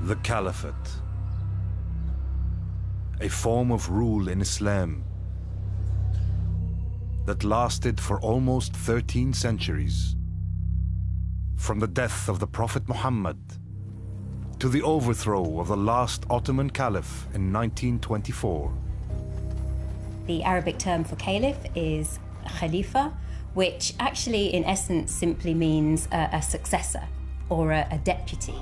The Caliphate, a form of rule in Islam that lasted for almost 13 centuries, from the death of the Prophet Muhammad to the overthrow of the last Ottoman Caliph in 1924. The Arabic term for Caliph is Khalifa, which actually in essence simply means a successor or a deputy.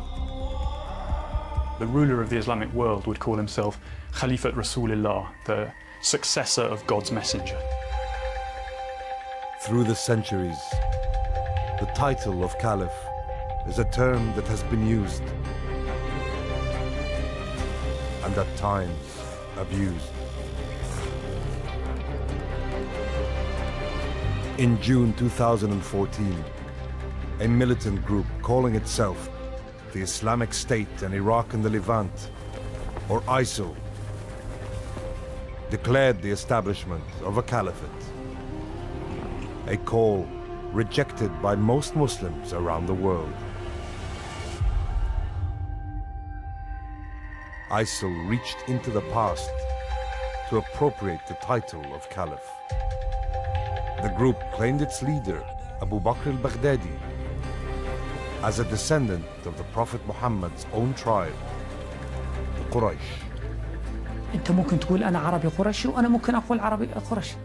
The ruler of the Islamic world would call himself Khalifat Rasulillah, the successor of God's messenger. Through the centuries, the title of Caliph is a term that has been used and at times abused. In June 2014, a militant group calling itself the Islamic State in Iraq and the Levant, or ISIL, declared the establishment of a caliphate, a call rejected by most Muslims around the world. ISIL reached into the past to appropriate the title of Caliph. The group claimed its leader, Abu Bakr al-Baghdadi, as a descendant of the Prophet Muhammad's own tribe, the Quraysh. أنت ممكن تقول أنا عربي قرشي وأنا ممكن أقول عربي قرشي.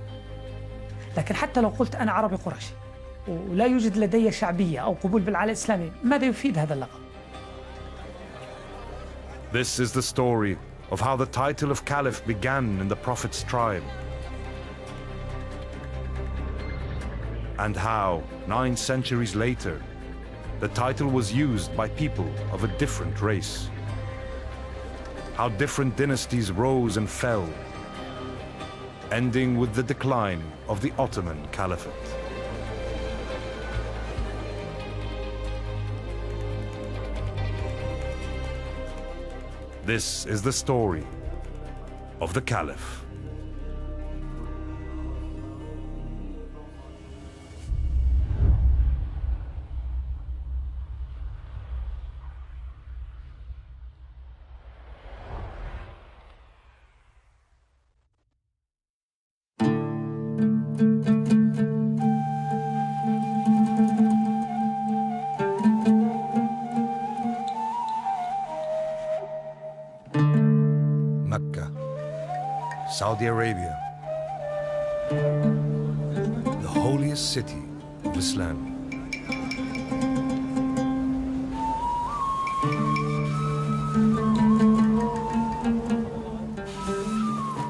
لكن حتى لو قلت أنا عربي قرشي ولا يوجد لدي شعبية أو قبول بالعالم الإسلامي، ماذا يفيد هذا اللقب؟ This is the story of how the title of Caliph began in the Prophet's tribe, and how, 9 centuries later, the title was used by people of a different race. How different dynasties rose and fell, ending with the decline of the Ottoman Caliphate. This is the story of the Caliph. Mecca, Saudi Arabia, the holiest city of Islam.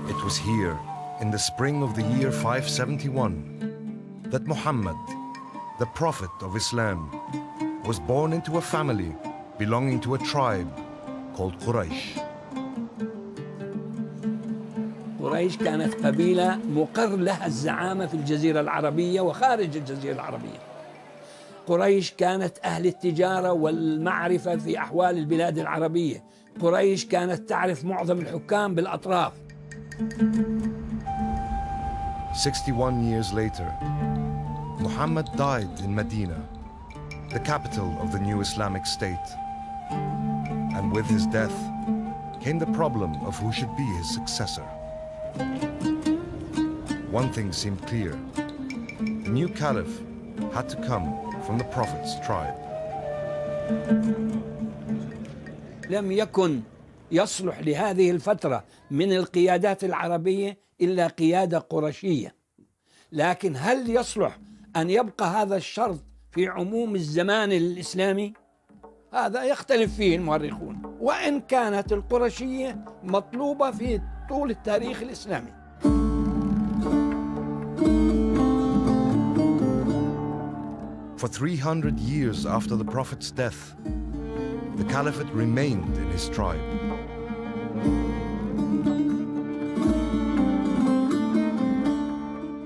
It was here, in the spring of the year 571, that Muhammad, the Prophet of Islam, was born into a family belonging to a tribe called Quraysh. قريش كانت قبيلة مقر لها الزعامة في الجزيرة العربية وخارج الجزيرة العربية. قريش كانت أهل التجارة والمعرفة في أحوال البلاد العربية. قريش كانت تعرف معظم الحكام بالأطراف. 61 years later, Muhammad died in Medina, the capital of the new Islamic State. And with his death came the problem of who should be his successor. One thing seemed clear: the new caliph had to come from the Prophet's tribe. لم يكن يصلح لهذه الفترة من القيادات العربية إلا قيادة قرشية. لكن هل يصلح أن يبقى هذا الشرط في عموم الزمان الإسلامي؟ هذا يختلف فيه المؤرخون، وإن كانت القرشية مطلوبة في طول التاريخ الإسلامي. For 300 years after the Prophet's death, the Caliphate remained in his tribe.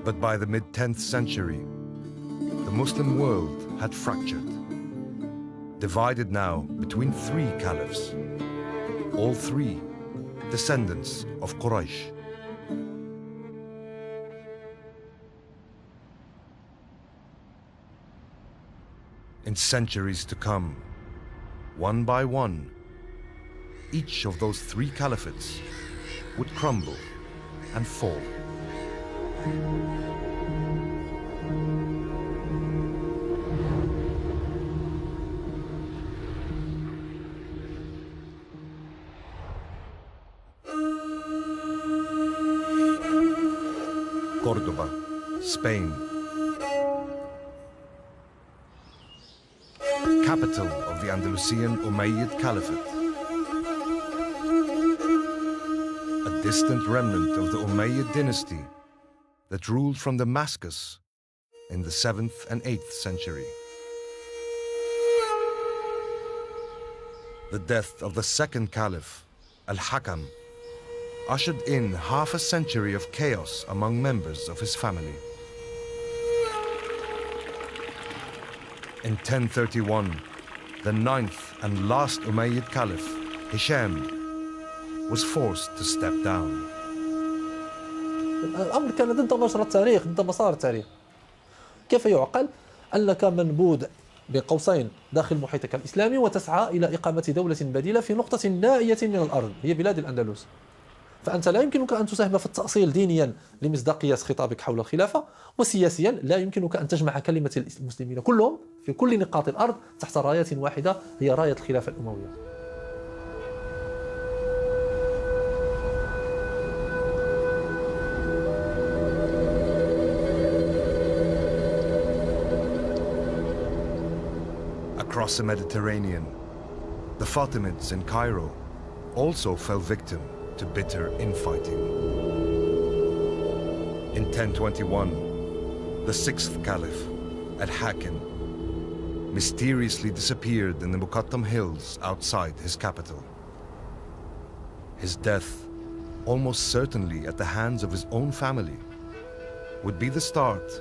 But by the mid-10th century, the Muslim world had fractured, divided now between 3 caliphs, all 3 descendants of Quraysh. In centuries to come, one by one, each of those three caliphates would crumble and fall. Cordoba, Spain. Capital of the Andalusian Umayyad Caliphate. A distant remnant of the Umayyad dynasty that ruled from Damascus in the 7th and 8th century. The death of the second Caliph, Al-Hakam, ushered in half a century of chaos among members of his family. In 1031, the 9th and last Umayyad Caliph, Hisham, was forced to step down. الأمر كان ضد مجرى التاريخ، ضد مسار التاريخ. كيف يعقل أنك منبوذ بقوسين داخل محيطك الإسلامي وتسعى إلى إقامة دولة بديلة في نقطة نائية من الأرض هي بلاد الأندلس؟ فأنت لا يمكنك أن تساهم في التأصيل دينيا لمصداقية خطابك حول الخلافة، وسياسيا لا يمكنك أن تجمع كلمة المسلمين كلهم في كل نقاط الأرض تحت راية واحدة هي راية الخلافة الأموية. Across the Mediterranean, the Fatimids in Cairo also fell victim to bitter infighting. In 1021, the 6th Caliph, Al-Hakam, mysteriously disappeared in the Muqattam hills outside his capital. His death, almost certainly at the hands of his own family, would be the start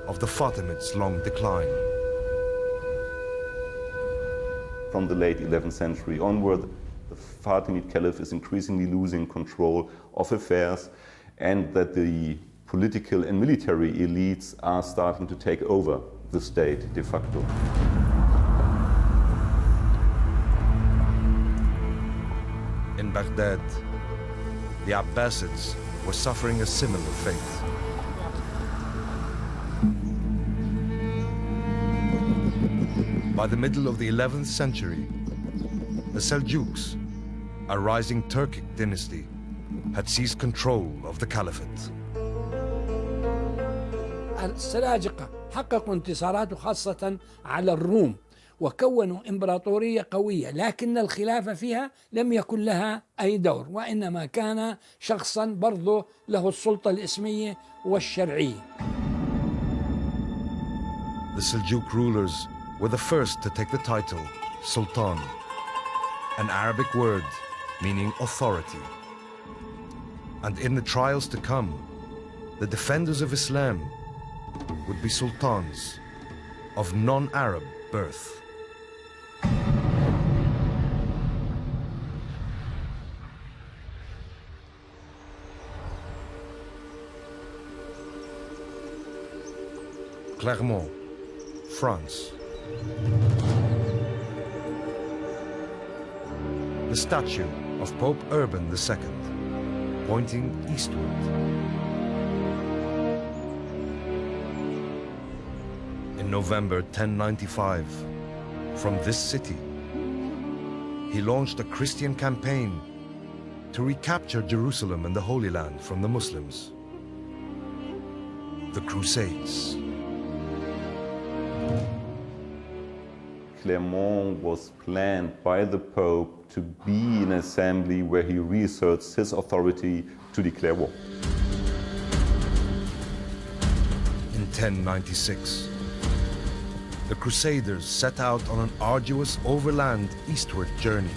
of the Fatimids' long decline. From the late 11th century onward, the Fatimid Caliph is increasingly losing control of affairs, and that the political and military elites are starting to take over the state de facto. In Baghdad, the Abbasids were suffering a similar fate. By the middle of the 11th century, the Seljuks, a rising Turkic dynasty, had seized control of the caliphate. السلاجقة حققوا انتصارات خاصة على الروم وكونوا إمبراطورية قوية، لكن الخلافة فيها لم يكن لها أي دور، وإنما كان شخصا برضه له السلطة الإسمية والشرعية. The Seljuk rulers were the first to take the title Sultan, an Arabic word meaning authority. And in the trials to come, the defenders of Islam would be sultans of non-Arab birth. Clermont, France. The statue of Pope Urban II, pointing eastward. In November 1095, from this city, he launched a Christian campaign to recapture Jerusalem and the Holy Land from the Muslims. The Crusades. Clermont was planned by the Pope to be an assembly where he reasserts his authority to declare war. In 1096, the Crusaders set out on an arduous overland eastward journey.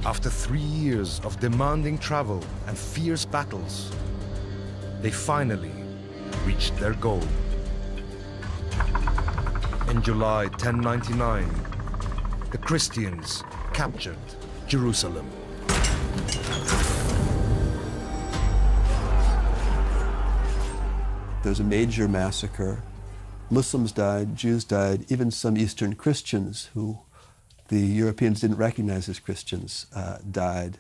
After 3 years of demanding travel and fierce battles, they finally reached their goal. In July 1099, the Christians captured Jerusalem. There's a major massacre. Muslims died, Jews died, even some Eastern Christians who the Europeans didn't recognize as Christians died.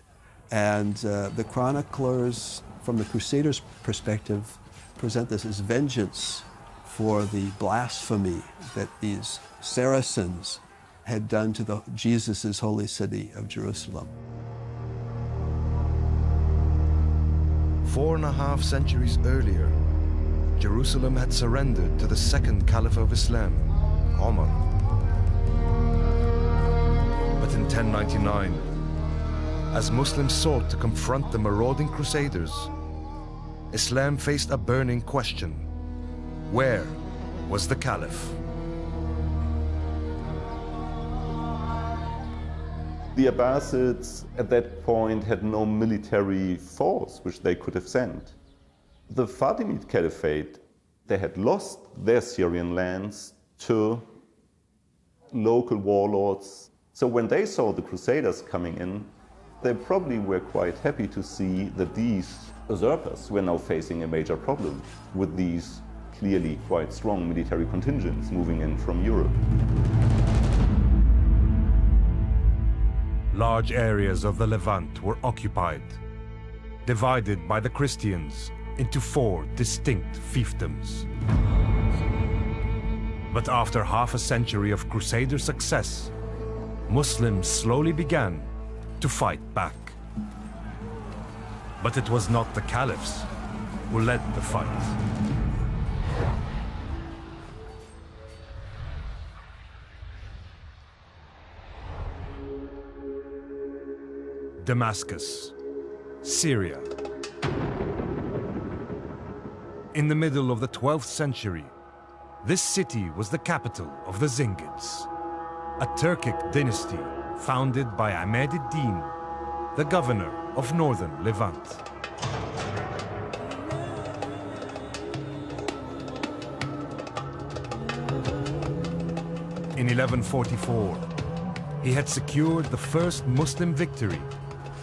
And the chroniclers, from the Crusaders' perspective, present this as vengeance for the blasphemy that these Saracens had done to Jesus' holy city of Jerusalem. 4.5 centuries earlier, Jerusalem had surrendered to the second Caliph of Islam, Omar. But in 1099, as Muslims sought to confront the marauding Crusaders, Islam faced a burning question. Where was the Caliph? The Abbasids at that point had no military force which they could have sent. The Fatimid Caliphate, they had lost their Syrian lands to local warlords. So when they saw the Crusaders coming in, they probably were quite happy to see that these usurpers were now facing a major problem with these clearly quite strong military contingents moving in from Europe. Large areas of the Levant were occupied, divided by the Christians into 4 distinct fiefdoms. But after half a century of Crusader success, Muslims slowly began to fight back. But it was not the caliphs who led the fight. Damascus, Syria. In the middle of the 12th century, this city was the capital of the Zingids, a Turkic dynasty founded by Ahmed ad-Din, the governor of northern Levant. In 1144, he had secured the first Muslim victory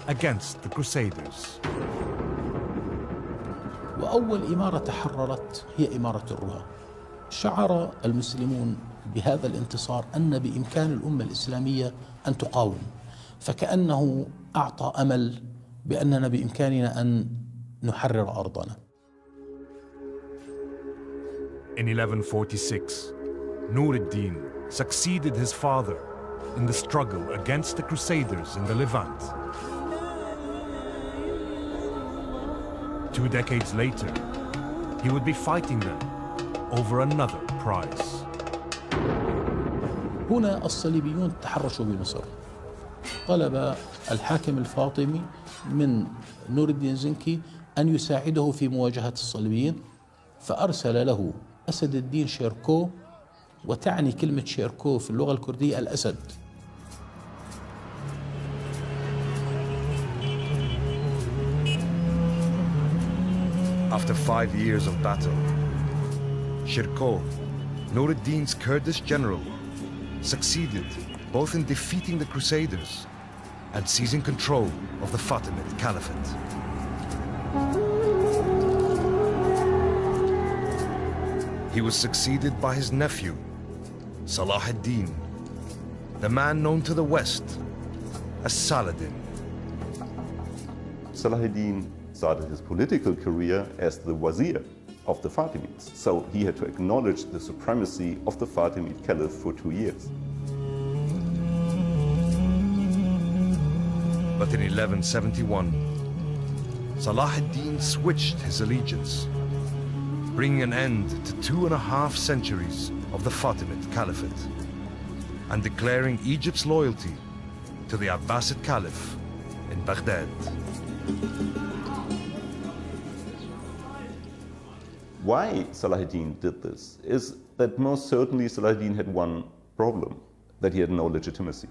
against the Crusaders. وأول إمارة تحررت هي إمارة الرها. شعر المسلمون بهذا الانتصار أن بإمكان الأمة الإسلامية أن تقاوم، فكأنه أعطى أمل بأننا بإمكاننا أن نحرر أرضنا. In 1146, Nur ad-Din succeeded his father in the struggle against the Crusaders in the Levant. 2 decades later, he would be fighting them over another prize. هنا الصليبيون تحرشوا بمصر. طلب الحاكم الفاطمي من نور الدين زنكي أن يساعده في مواجهة الصليبيين، فأرسل له أسد الدين شيركو، وتعني كلمة شيركو في اللغة الكردية الأسد. After 5 years of battle, Shirko, Nur ad-Din's Kurdish general, succeeded both in defeating the Crusaders and seizing control of the Fatimid Caliphate. He was succeeded by his nephew, Salah ad-Din, the man known to the West as Saladin. Salah ad-Din started his political career as the wazir of the Fatimids, so he had to acknowledge the supremacy of the Fatimid Caliph for 2 years. But in 1171, Salah ad-Din switched his allegiance, bringing an end to 2.5 centuries of the Fatimid Caliphate and declaring Egypt's loyalty to the Abbasid Caliph in Baghdad. Why Salah ad-Din did this is that most certainly Salah ad-Din had one problem, that he had no legitimacy.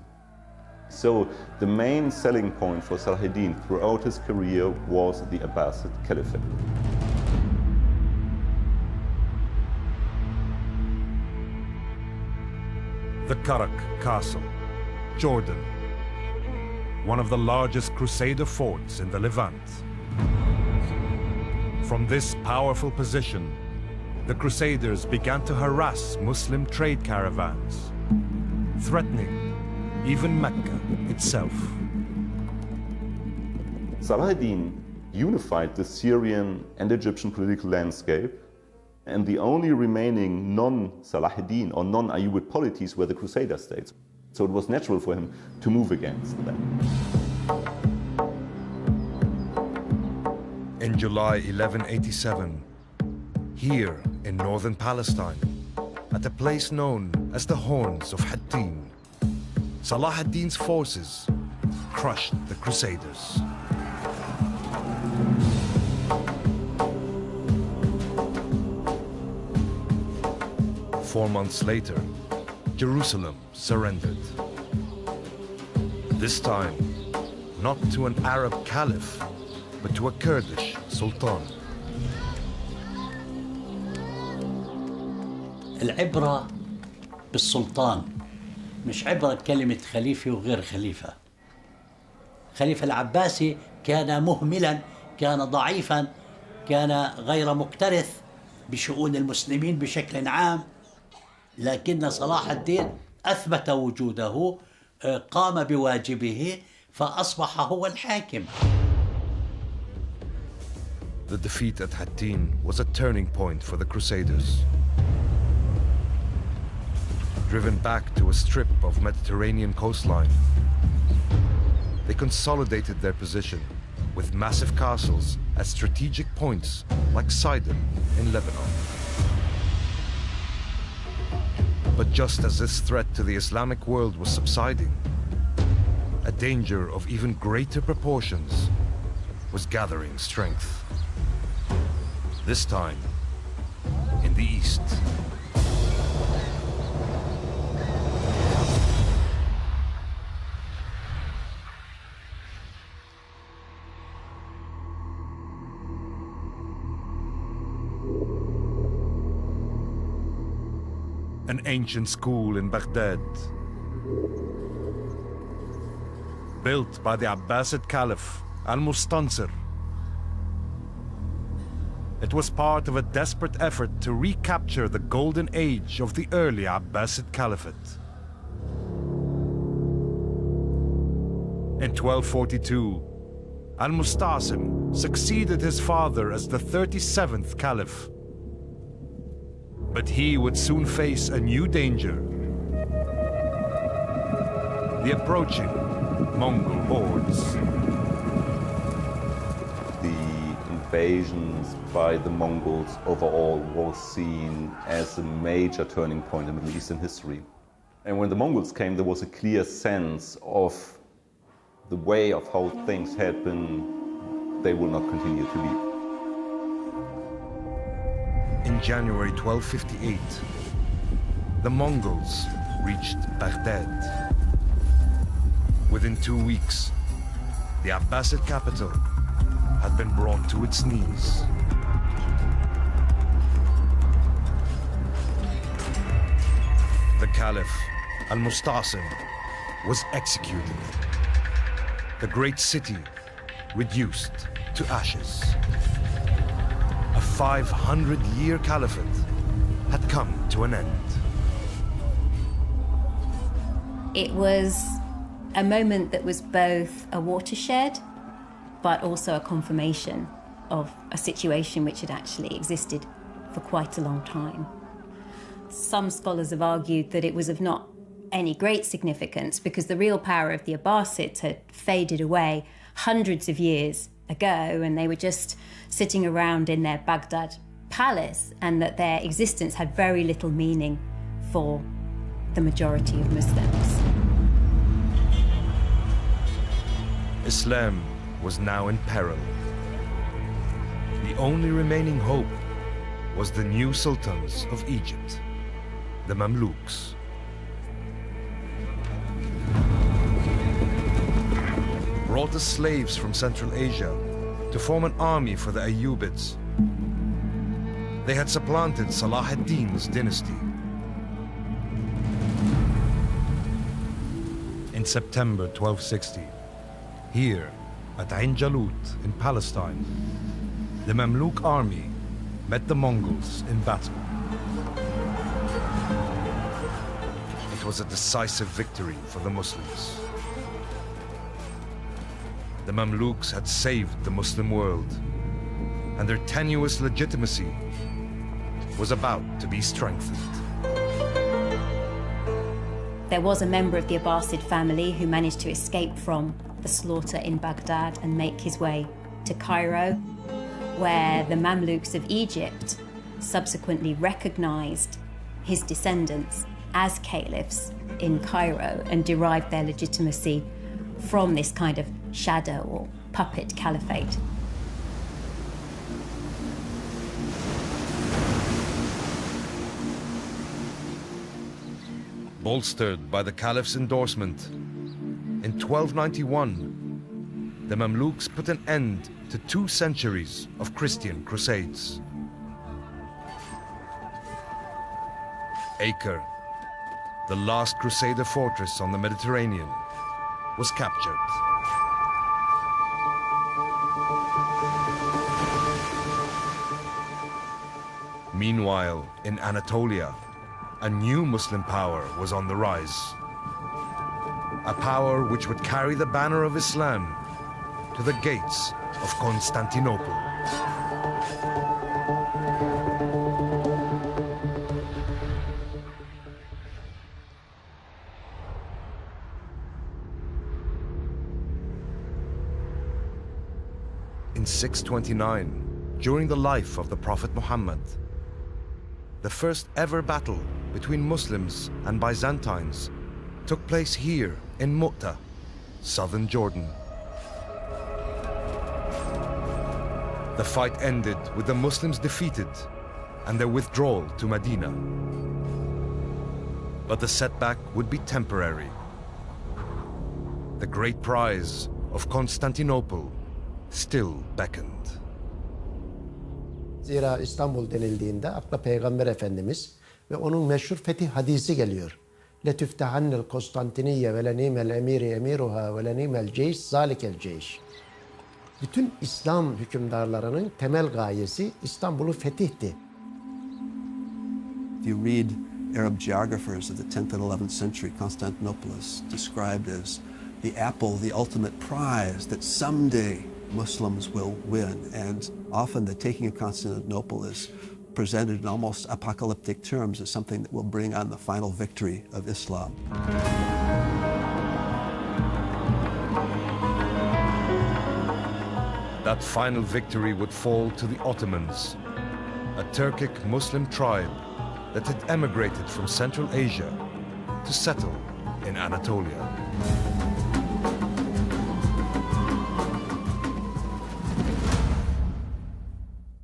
So the main selling point for Salah ad-Din throughout his career was the Abbasid Caliphate. The Karak Castle, Jordan, one of the largest Crusader forts in the Levant. From this powerful position, the Crusaders began to harass Muslim trade caravans, threatening even Mecca itself. Salah ad-Din unified the Syrian and Egyptian political landscape, and the only remaining non-Salah ad-Din or non-Ayyubid polities were the Crusader states. So it was natural for him to move against them. In July 1187, here in northern Palestine, at a place known as the Horns of Hattin, Salah ad-Din's forces crushed the Crusaders. Four months later, Jerusalem surrendered. This time, not to an Arab Caliph, but to a Kurdish Sultan. العبرة بالسلطان، مش عبرة بكلمة خليفة وغير خليفة. خليفة العباسي كان مهملا، كان ضعيفا، كان غير مكترث بشؤون المسلمين بشكل عام، لكن صلاح الدين أثبت وجوده، قام بواجبه، فأصبح هو الحاكم. The defeat at Hattin was a turning point for the Crusaders. Driven back to a strip of Mediterranean coastline, they consolidated their position with massive castles at strategic points like Sidon in Lebanon. But just as this threat to the Islamic world was subsiding, a danger of even greater proportions was gathering strength. This time, in the east. An ancient school in Baghdad, built by the Abbasid Caliph Al-Mustansir. It was part of a desperate effort to recapture the golden age of the early Abbasid Caliphate. In 1242, Al-Mustasim succeeded his father as the 37th Caliph. But he would soon face a new danger: the approaching Mongol hordes. The invasions by the Mongols overall was seen as a major turning point in Middle Eastern history. And when the Mongols came, there was a clear sense of the way of how things had been, they will not continue to be. In January 1258, the Mongols reached Baghdad. Within 2 weeks, the Abbasid capital had been brought to its knees. The Caliph, Al-Mustasim, was executed. The great city reduced to ashes. A 500-year caliphate had come to an end. It was a moment that was both a watershed, but also a confirmation of a situation which had actually existed for quite a long time. Some scholars have argued that it was of not any great significance because the real power of the Abbasids had faded away hundreds of years ago, and they were just sitting around in their Baghdad palace, and that their existence had very little meaning for the majority of Muslims. Islam was now in peril. The only remaining hope was the new sultans of Egypt, the Mamluks. Brought as slaves from Central Asia to form an army for the Ayyubids. They had supplanted Salah ad-Din's dynasty. In September 1260, here at Ain Jalut in Palestine, the Mamluk army met the Mongols in battle. It was a decisive victory for the Muslims. The Mamluks had saved the Muslim world, and their tenuous legitimacy was about to be strengthened. There was a member of the Abbasid family who managed to escape from the slaughter in Baghdad and make his way to Cairo, where the Mamluks of Egypt subsequently recognized his descendants as caliphs in Cairo and derived their legitimacy from this kind of shadow or puppet caliphate. Bolstered by the Caliph's endorsement, in 1291, the Mamluks put an end to 2 centuries of Christian crusades. Acre, the last Crusader fortress on the Mediterranean, was captured. Meanwhile, in Anatolia, a new Muslim power was on the rise. A power which would carry the banner of Islam to the gates of Constantinople. In 629, during the life of the Prophet Muhammad, the first ever battle between Muslims and Byzantines took place here in Mu'tah, southern Jordan. The fight ended with the Muslims defeated and their withdrawal to Medina. But the setback would be temporary. The great prize of Constantinople still beckoned. Zira İstanbul denildiğinde akla Peygamber Efendimiz ve onun meşhur fetih hadisi geliyor. لَتُفْتَحَنَّ الْقُسْطَنْتِنِيَّ وَلَنِيمَ الْاَمِيرِ اَمِيرُهَا وَلَنِيمَ الْجَيْشِ ذَٰلِكَ الْجَيْشِ. Bütün İslam hükümdarlarının temel gayesi İstanbul'u fetihti. If you read Arab geographers of the 10th and 11th century, Constantinople is described as the apple, the ultimate prize that someday Muslims will win. And often the taking of Constantinople is presented in almost apocalyptic terms as something that will bring on the final victory of Islam. That final victory would fall to the Ottomans, a Turkic Muslim tribe that had emigrated from Central Asia to settle in Anatolia.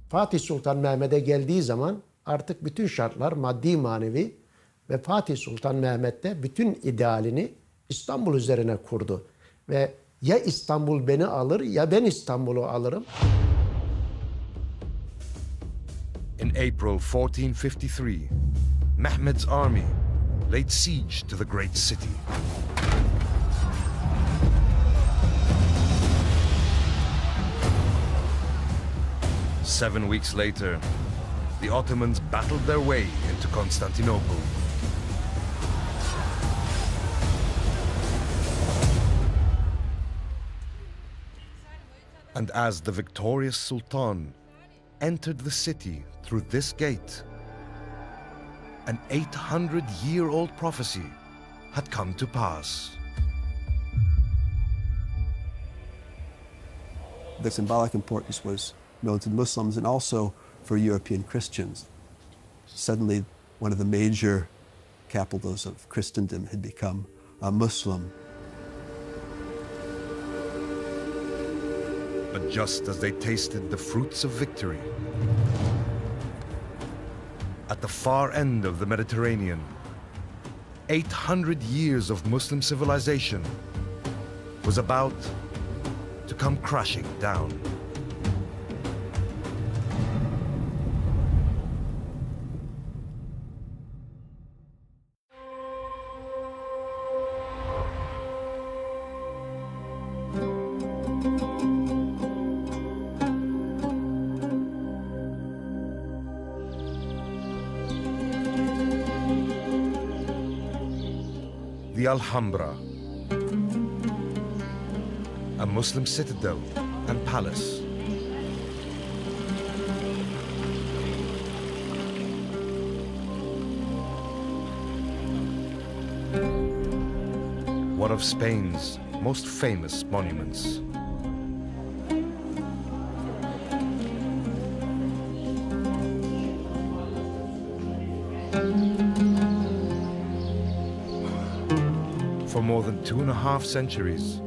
Fatih Sultan Mehmet'e geldiği zaman artık bütün şartlar maddi manevi ve Fatih Sultan Mehmet de bütün idealini İstanbul üzerine kurdu. Ve ya İstanbul beni alır ya ben İstanbul'u alırım. In April 1453, Mehmed's army laid siege to the great city. Seven weeks later, the Ottomans battled their way into Constantinople. And as the victorious Sultan entered the city through this gate, an 800-year-old prophecy had come to pass. The symbolic importance was known to Muslims and also for European Christians. Suddenly, one of the major capitals of Christendom had become a Muslim. But just as they tasted the fruits of victory, at the far end of the Mediterranean, 800 years of Muslim civilization was about to come crashing down. the Alhambra, a Muslim citadel and palace. One of Spain's most famous monuments. For more than 2.5 centuries,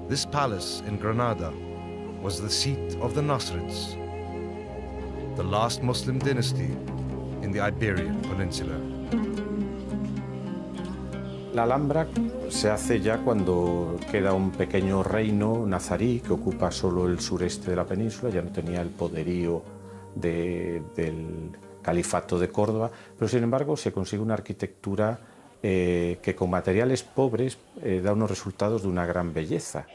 this palace in Granada was the seat of the Nasrids, the last Muslim dynasty in the Iberian Peninsula. La Alhambra se hace ya cuando queda un pequeño reino nazarí que ocupa solo el sureste de la península, ya no tenía el poderío del Califato de Córdoba, pero sin embargo se consigue una arquitectura que con materiales pobres da unos resultados de una gran belleza.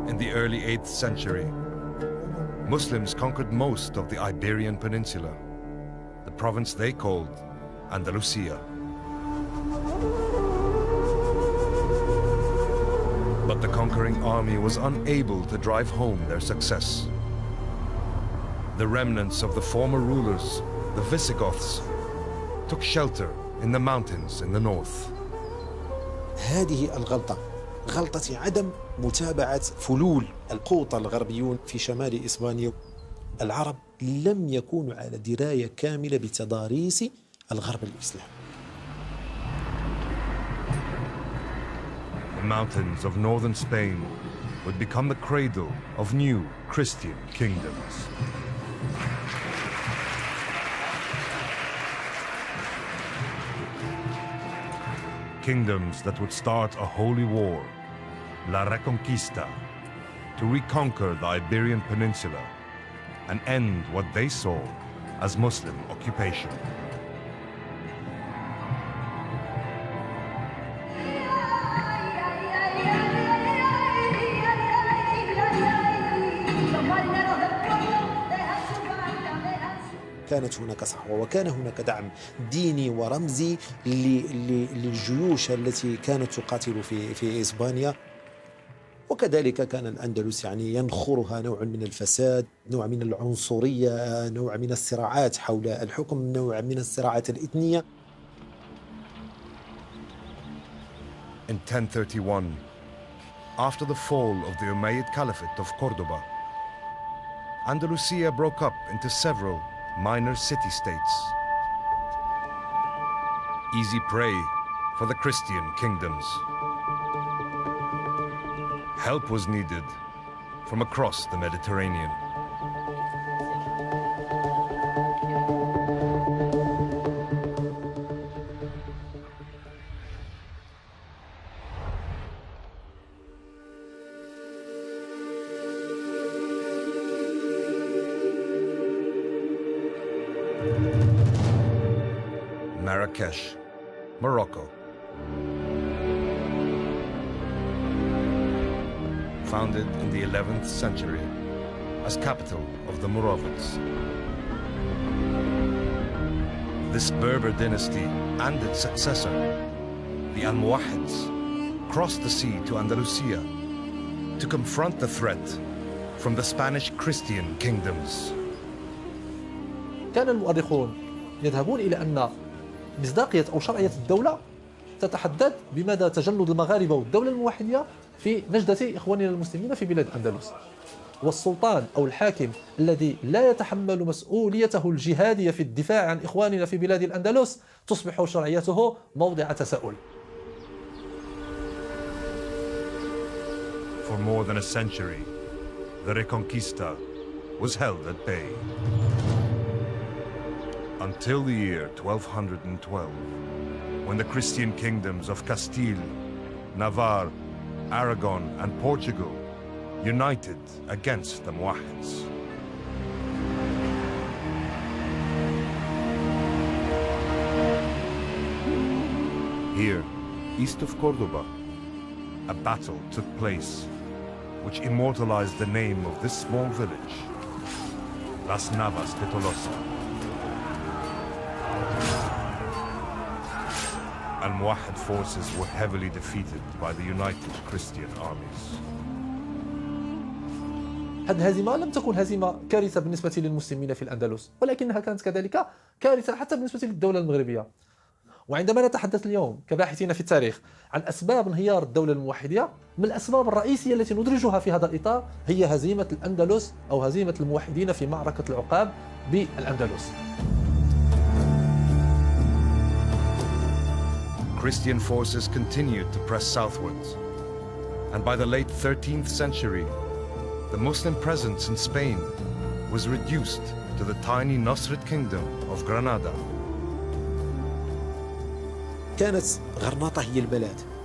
In the early 8th century, Muslims conquered most of the Iberian Peninsula, the province they called Andalusia. But the conquering army was unable to drive home their success. The remnants of the former rulers, the Visigoths, took shelter in the mountains in the north. هذه الغلطة غلطة عدم متابعة فلول القوط الغربيون في شمال إسبانيا. العرب لم يكونوا على دراية كاملة بتضاريس الغرب الإسلامي. The mountains of northern Spain would become the cradle of new Christian kingdoms. Kingdoms that would start a holy war, La Reconquista, to reconquer the Iberian Peninsula and end what they saw as Muslim occupation. كانت هناك صحوة وكان هناك دعم ديني ورمزي للجيوش التي كانت تقاتل في إسبانيا. وكذلك كان الأندلس يعني ينخرها نوع من الفساد، نوع من العنصرية، نوع من الصراعات حول الحكم، نوع من الصراعات الإثنية. In 1031, after the fall of the Umayyad Caliphate of Cordoba, Andalusia broke up into several minor city-states, easy prey for the Christian kingdoms. Help was needed from across the Mediterranean. Marrakesh, Morocco. Founded in the 11th century as capital of the Moravids. This Berber dynasty and its successor, the Almohads, crossed the sea to Andalusia to confront the threat from the Spanish Christian kingdoms. كان المؤرخون يذهبون إلى أن مصداقية أو شرعية الدولة تتحدد بمدى تجند المغاربة والدولة الموحدية في نجدة إخواننا المسلمين في بلاد الأندلس. والسلطان أو الحاكم الذي لا يتحمل مسؤوليته الجهادية في الدفاع عن إخواننا في بلاد الأندلس تصبح شرعيته موضع تساؤل. For more than a century, the Reconquista was held at bay. Until the year 1212, when the Christian kingdoms of Castile, Navarre, Aragon and Portugal united against the Muwahids. Here, east of Cordoba, a battle took place which immortalized the name of this small village, Las Navas de Tolosa. Al-Muwahhid forces were heavily defeated by the United Christian armies. هذه الهزيمة لم تكن هزيمة كارثة بالنسبة للمسلمين في الأندلس، ولكنها كانت كذلك كارثة حتى بالنسبة للدولة المغربية. وعندما نتحدث اليوم كباحثين في التاريخ عن أسباب انهيار الدولة الموحدية، من الأسباب الرئيسية التي ندرجها في هذا الإطار هي هزيمة الأندلس أو هزيمة الموحدين في معركة العقاب بالأندلس. Christian forces continued to press southwards, and by the late 13th century, the Muslim presence in Spain was reduced to the tiny Nasrid kingdom of Granada. كانت غرناطة هي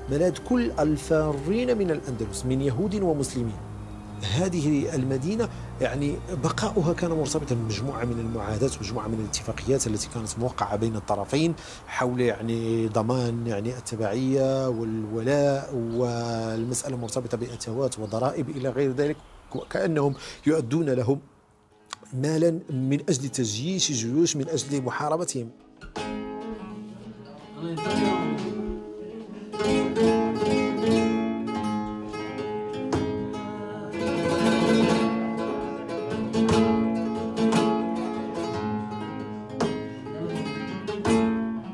ملاذ كل الفارين من الأندلس من يهود ومسلمين. هذه المدينة يعني بقاؤها كان مرتبطا بمجموعة من المعاهدات ومجموعة من الاتفاقيات التي كانت موقعة بين الطرفين حول يعني ضمان يعني التبعية والولاء، والمسألة مرتبطة بأتوات وضرائب إلى غير ذلك، كأنهم يؤدون لهم مالا من أجل تجييش جيوش من أجل محاربتهم.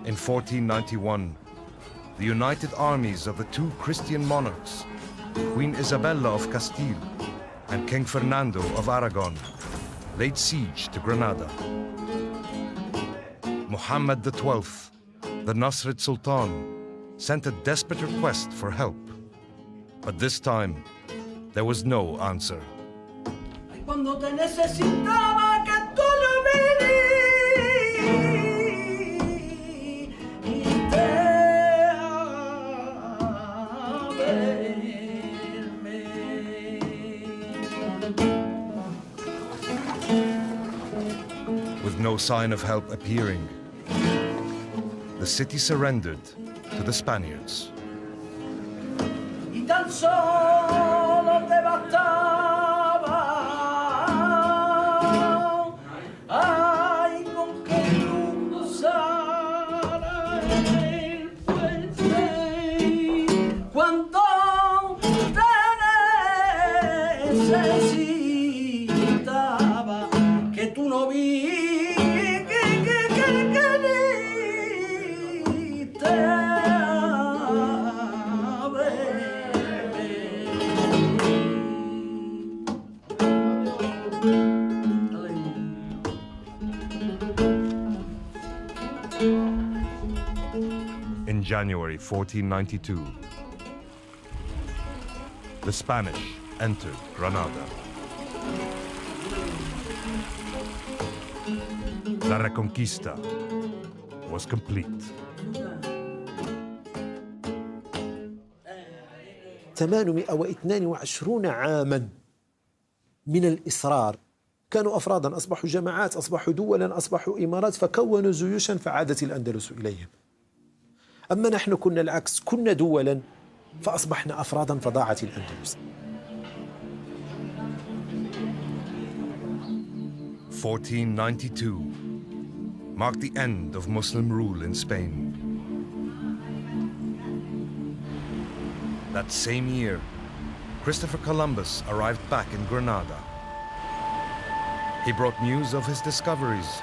In 1491, the united armies of the two Christian monarchs, Queen Isabella of Castile and King Fernando of Aragon, laid siege to Granada. Muhammad XII, the Nasrid Sultan, sent a desperate request for help, but this time there was no answer. With no sign of help appearing, the city surrendered to the Spaniards. In January 1492, the Spanish entered Granada. La Reconquista was complete. 822 عاما من الإصرار. كانوا أفرادا، أصبحوا جماعات، أصبحوا دولا، أصبحوا إمارات، فكونوا جيوشا فعادت الأندلس إليهم. أما نحن كنا العكس، كنا دولا فأصبحنا أفرادا فضاعت الأندلس. 1492 marked the end of Muslim rule in Spain. That same year, Christopher Columbus arrived back in Granada. He brought news of his discoveries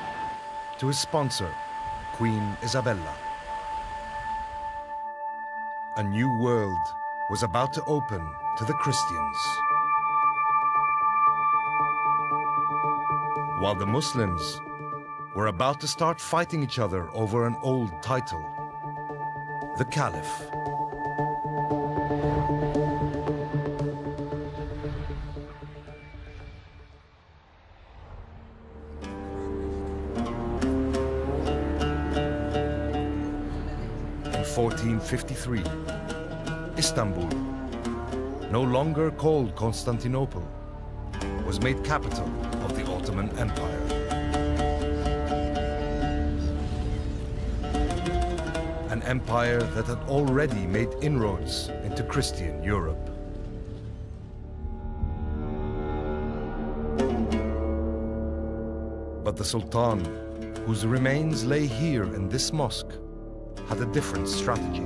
to his sponsor, Queen Isabella. A new world was about to open to the Christians. While the Muslims were about to start fighting each other over an old title, the Caliph. In 1453, Istanbul, no longer called Constantinople, was made capital of the Ottoman Empire. An empire that had already made inroads into Christian Europe. the Sultan, whose remains lay here in this mosque, had a different strategy.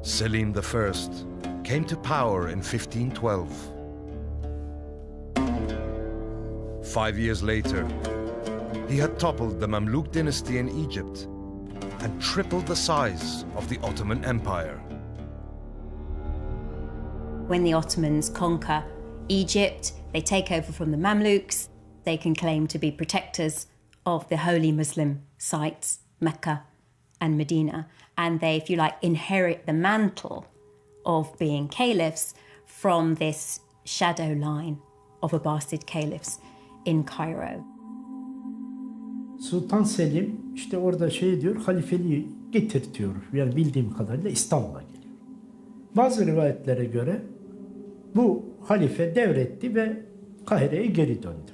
Selim I came to power in 1512. 5 years later, he had toppled the Mamluk dynasty in Egypt and tripled the size of the Ottoman Empire. When the Ottomans conquer Egypt, they take over from the Mamluks. They can claim to be protectors of the holy Muslim sites, Mecca and Medina, and they, if you like, inherit the mantle of being caliphs from this shadow line of Abbasid caliphs in Cairo. Sultan Selim işte orada şey diyor, halifeliği getirtiyor. Yani bildiğim kadarıyla İstanbul'a geliyor. Bazı rivayetlere göre bu halife devretti ve Kahire'ye geri döndü.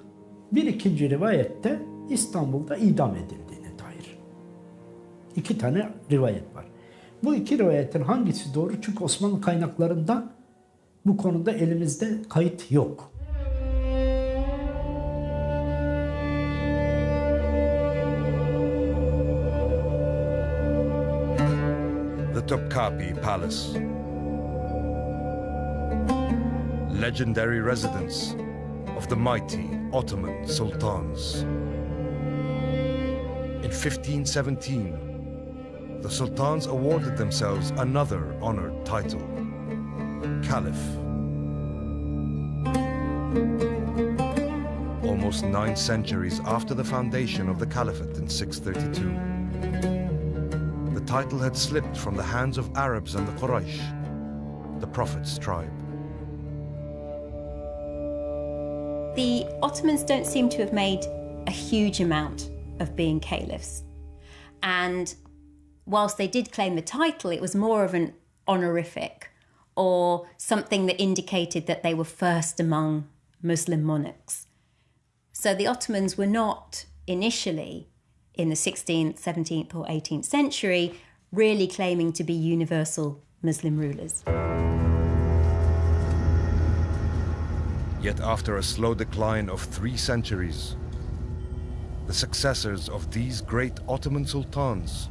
Bir ikinci rivayette İstanbul'da idam edildiğine dair. 2 tane rivayet var. Bu 2 rivayetin hangisi doğru? Çünkü Osmanlı kaynaklarında bu konuda elimizde kayıt yok. The Topkapi Palace, legendary residence of the mighty Ottoman sultans. In 1517, the sultans awarded themselves another honored title, Caliph. Almost 9 centuries after the foundation of the Caliphate in 632, the title had slipped from the hands of Arabs and the Quraysh, the Prophet's tribe. The Ottomans don't seem to have made a huge amount of being caliphs. And whilst they did claim the title, it was more of an honorific or something that indicated that they were first among Muslim monarchs. So the Ottomans were not initially, in the 16th, 17th or 18th century, really claiming to be universal Muslim rulers. Yet after a slow decline of 3 centuries, the successors of these great Ottoman sultans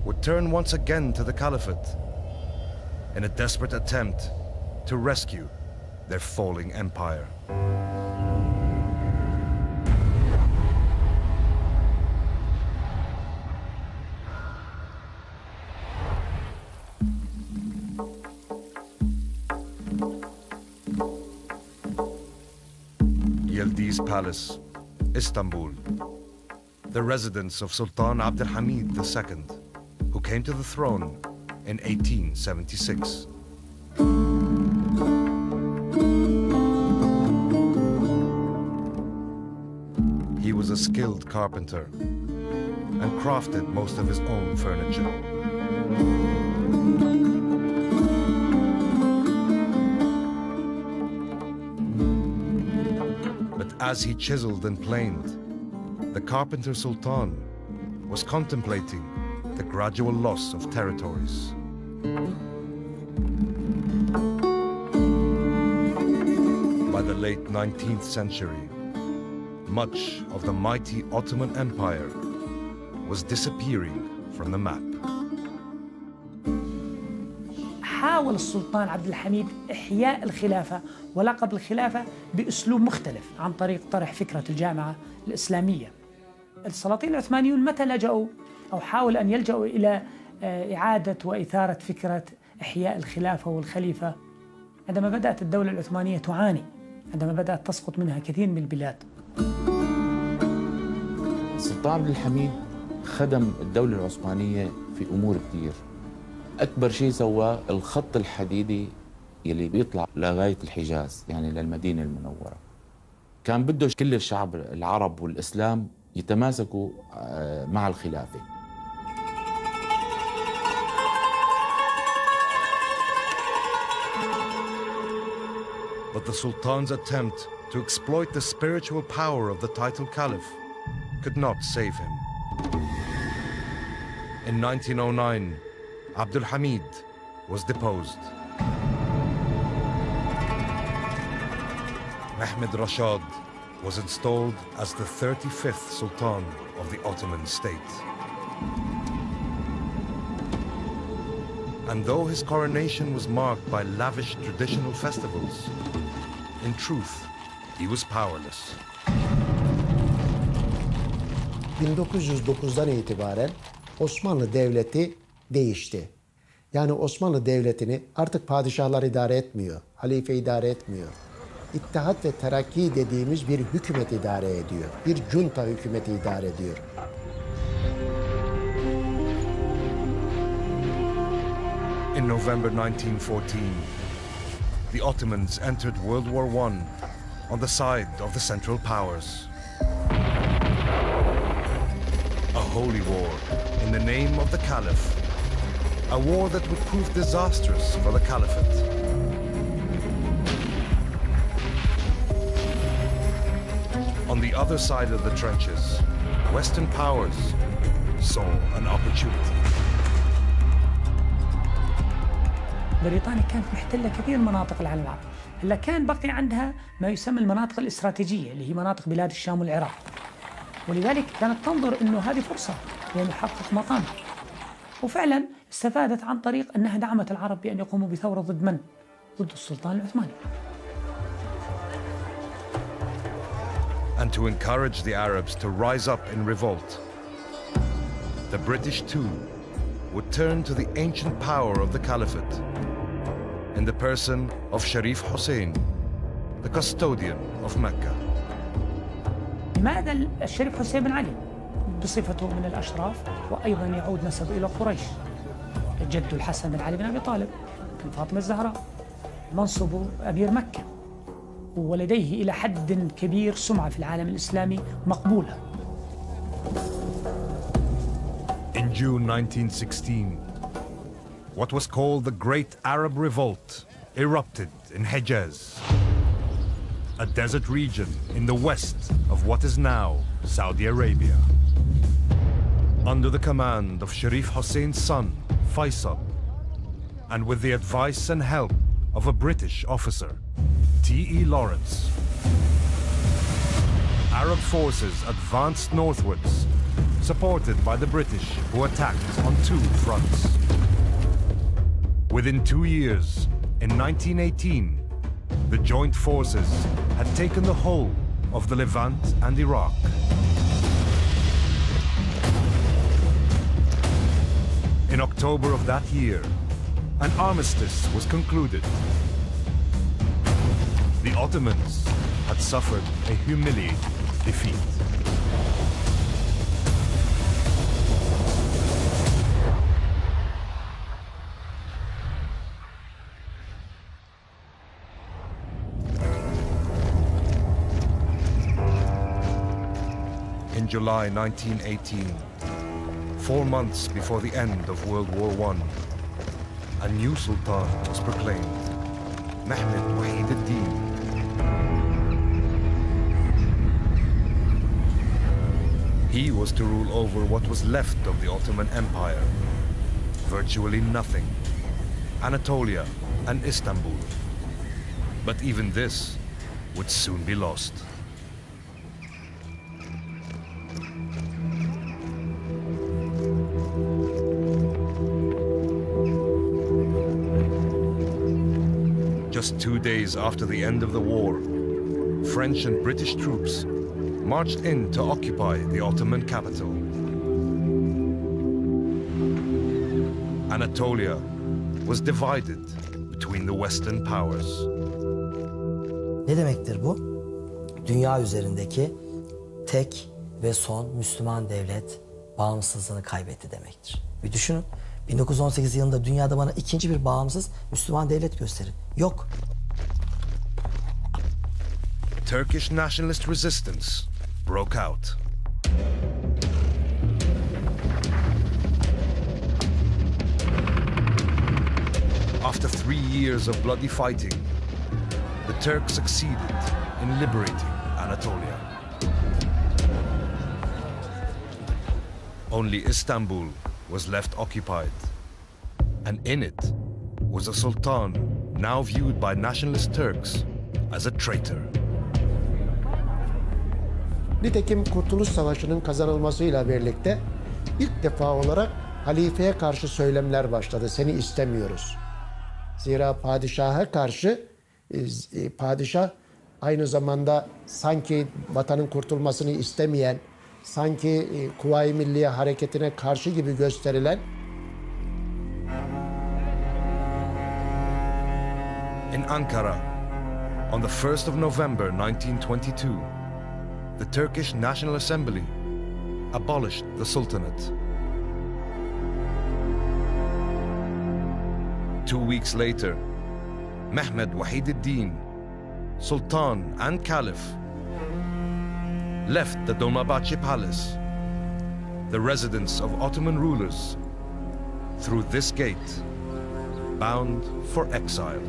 would turn once again to the Caliphate in a desperate attempt to rescue their falling empire. Yildiz Palace, Istanbul, the residence of Sultan Abdulhamid II, who came to the throne in 1876. He was a skilled carpenter and crafted most of his own furniture. As he chiseled and planed, the carpenter sultan was contemplating the gradual loss of territories. By the late 19th century, much of the mighty Ottoman Empire was disappearing from the map. حاول السلطان عبد الحميد إحياء الخلافة ولقب الخلافة بأسلوب مختلف عن طريق طرح فكرة الجامعة الإسلامية. السلاطين العثمانيون متى لجأوا أو حاولوا أن يلجأوا إلى إعادة وإثارة فكرة إحياء الخلافة والخليفة عندما بدأت الدولة العثمانية تعاني، عندما بدأت تسقط منها كثير من البلاد. السلطان عبد الحميد خدم الدولة العثمانية في أمور كثير. أكبر شيء سواه الخط الحديدي يلي بيطلع لغاية الحجاز، يعني للمدينة المنورة. كان بده كل الشعب العرب والإسلام يتماسكوا مع الخلافة. But the Sultan's attempt to exploit the spiritual power of the title Caliph could not save him. In 1909, Abdul Hamid was deposed. Mehmed Rashad was installed as the 35th Sultan of the Ottoman state. And though his coronation was marked by lavish traditional festivals, in truth, he was powerless. 1909'dan itibaren Osmanlı Devleti değişti. Yani Osmanlı Devleti'ni artık padişahlar idare etmiyor, halife idare etmiyor. İttihat ve Terakki dediğimiz bir hükümet idare ediyor. Bir junta hükümeti idare ediyor. In November 1914, the Ottomans entered World War I on the side of the Central Powers. A holy war in the name of the Caliph, a war that would prove disastrous for the Caliphate. On the other side of the trenches, Western powers saw an opportunity. بريطانيا كانت محتلة كثير من مناطق العالم العربي. هلا كان بقي عندها ما يسمى المناطق الاستراتيجية اللي هي مناطق بلاد الشام والعراق. ولذلك كانت تنظر انه هذه فرصة لأن يحقق مقام. وفعلا استفادت عن طريق انها دعمت العرب بأن يقوموا بثورة ضد من؟ ضد السلطان العثماني. And to encourage the Arabs to rise up in revolt, the British too would turn to the ancient power of the Caliphate in the person of Sharif Hussein, the custodian of Mecca. ماذا الشريف حسين بن علي بصفته من الأشراف وأيضا يعود نسب إلى قريش، جده الحسن بن علي بن أبي طالب بن فاطمة الزهراء، منصبه أمير مكة، ولديه إلى حد كبير سمعة في العالم الإسلامي مقبولة. In June 1916, what was called the Great Arab Revolt erupted in Hejaz, a desert region in the west of what is now Saudi Arabia. Under the command of Sharif Hussein's son, Faisal, and with the advice and help of a British officer, T.E. Lawrence, Arab forces advanced northwards, supported by the British, who attacked on two fronts. Within 2 years, in 1918, the joint forces had taken the whole of the Levant and Iraq. In October of that year, an armistice was concluded. The Ottomans had suffered a humiliating defeat. In July 1918, 4 months before the end of World War I, a new sultan was proclaimed, Mehmed Wahid ad-Din. He was to rule over what was left of the Ottoman Empire, virtually nothing, Anatolia and Istanbul. But even this would soon be lost. Just 2 days after the end of the war, French and British troops marched in to occupy the Ottoman capital. Anatolia was divided between the Western powers. Ne demektir bu? Dünya üzerindeki tek ve son Müslüman devlet bağımsızlığını kaybetti demektir. Bir düşünün, 1918 yılında dünyada bana ikinci bir bağımsız Müslüman devlet gösterin. Yok. Turkish nationalist resistance broke out. After 3 years of bloody fighting, the Turks succeeded in liberating Anatolia. Only Istanbul was left occupied, and in it, was a sultan now viewed by nationalist Turks as a traitor. Nitekim Kurtuluş Savaşı'nın kazanılmasıyla birlikte ilk defa olarak halifeye karşı söylemler başladı. Seni istemiyoruz. Zira padişaha karşı padişah aynı zamanda sanki vatanın kurtulmasını istemeyen, sanki Kuvayi Milliye hareketine karşı gibi gösterilen. In Ankara, on the 1st of November 1922, the Turkish National Assembly abolished the Sultanate. 2 weeks later, Mehmed Wahiduddin, Sultan and Caliph, left the Dolmabahce Palace, the residence of Ottoman rulers, through this gate, bound for exile.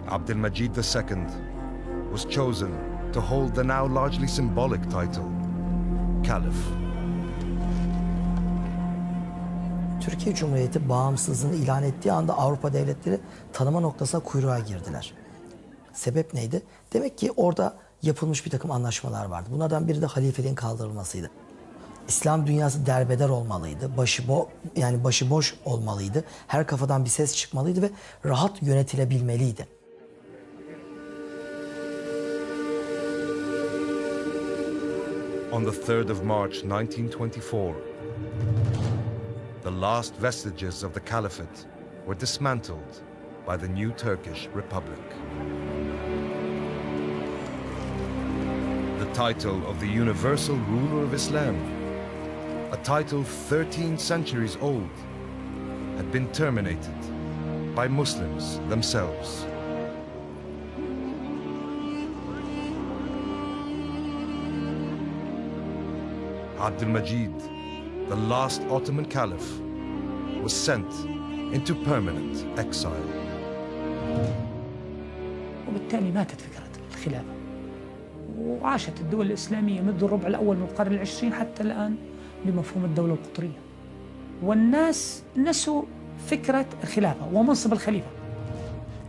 Abdülmecid II was chosen to hold the now largely symbolic title, Caliph. Türkiye Cumhuriyeti bağımsızlığını ilan ettiği anda Avrupa devletleri tanıma noktasına kuyruğa girdiler. Sebep neydi? Demek ki orada yapılmış bir takım anlaşmalar vardı. Bunlardan biri de halifeliğin kaldırılmasıydı. İslam dünyası derbeder olmalıydı, başıboş olmalıydı, her kafadan bir ses çıkmalıydı ve rahat yönetilebilmeliydi. On the 3rd of March 1924, the last vestiges of the Caliphate were dismantled by the new Turkish Republic. The title of the universal ruler of Islam, a title 13 centuries old, had been terminated by Muslims themselves. Abdülmecid, the last Ottoman Caliph, was sent into permanent exile. وبالتالي ماتت فكرة الخلافة وعاشت الدول الإسلامية منذ الربع الأول من القرن العشرين حتى الآن بمفهوم الدولة القطرية، والناس نسوا فكرة الخلافة ومنصب الخليفة.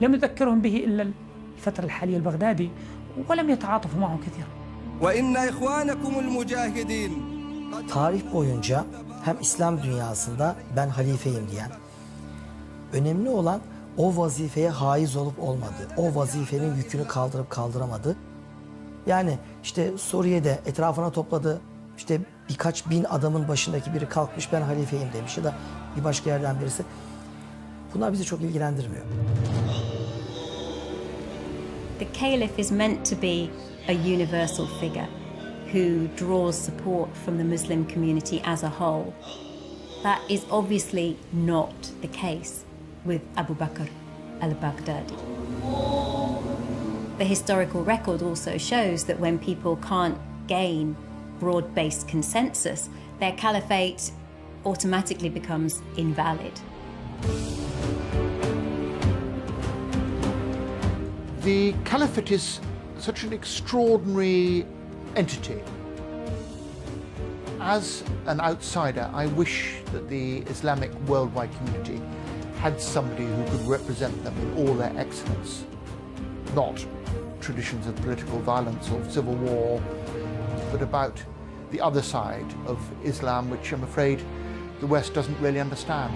لم يذكرهم به إلا الفترة الحالية البغدادي ولم يتعاطفوا معه كثيرا. وإن إخوانكم المجاهدين. Tarih boyunca hem İslam dünyasında ben halifeyim diyen, önemli olan o vazifeye haiz olup olmadığı, o vazifenin yükünü kaldırıp kaldıramadığı. Yani işte Suriye'de etrafına topladığı işte birkaç bin adamın başındaki biri kalkmış ben halifeyim demiş ya da bir başka yerden birisi. Bunlar bizi çok ilgilendirmiyor. The Caliph is meant to be a universal figure who draws support from the Muslim community as a whole. That is obviously not the case with Abu Bakr al-Baghdadi. The historical record also shows that when people can't gain broad-based consensus, their caliphate automatically becomes invalid. The caliphate is such an extraordinary entity. As an outsider, I wish that the Islamic worldwide community had somebody who could represent them in all their excellence, not traditions of political violence or civil war, but about the other side of Islam, which I'm afraid the West doesn't really understand.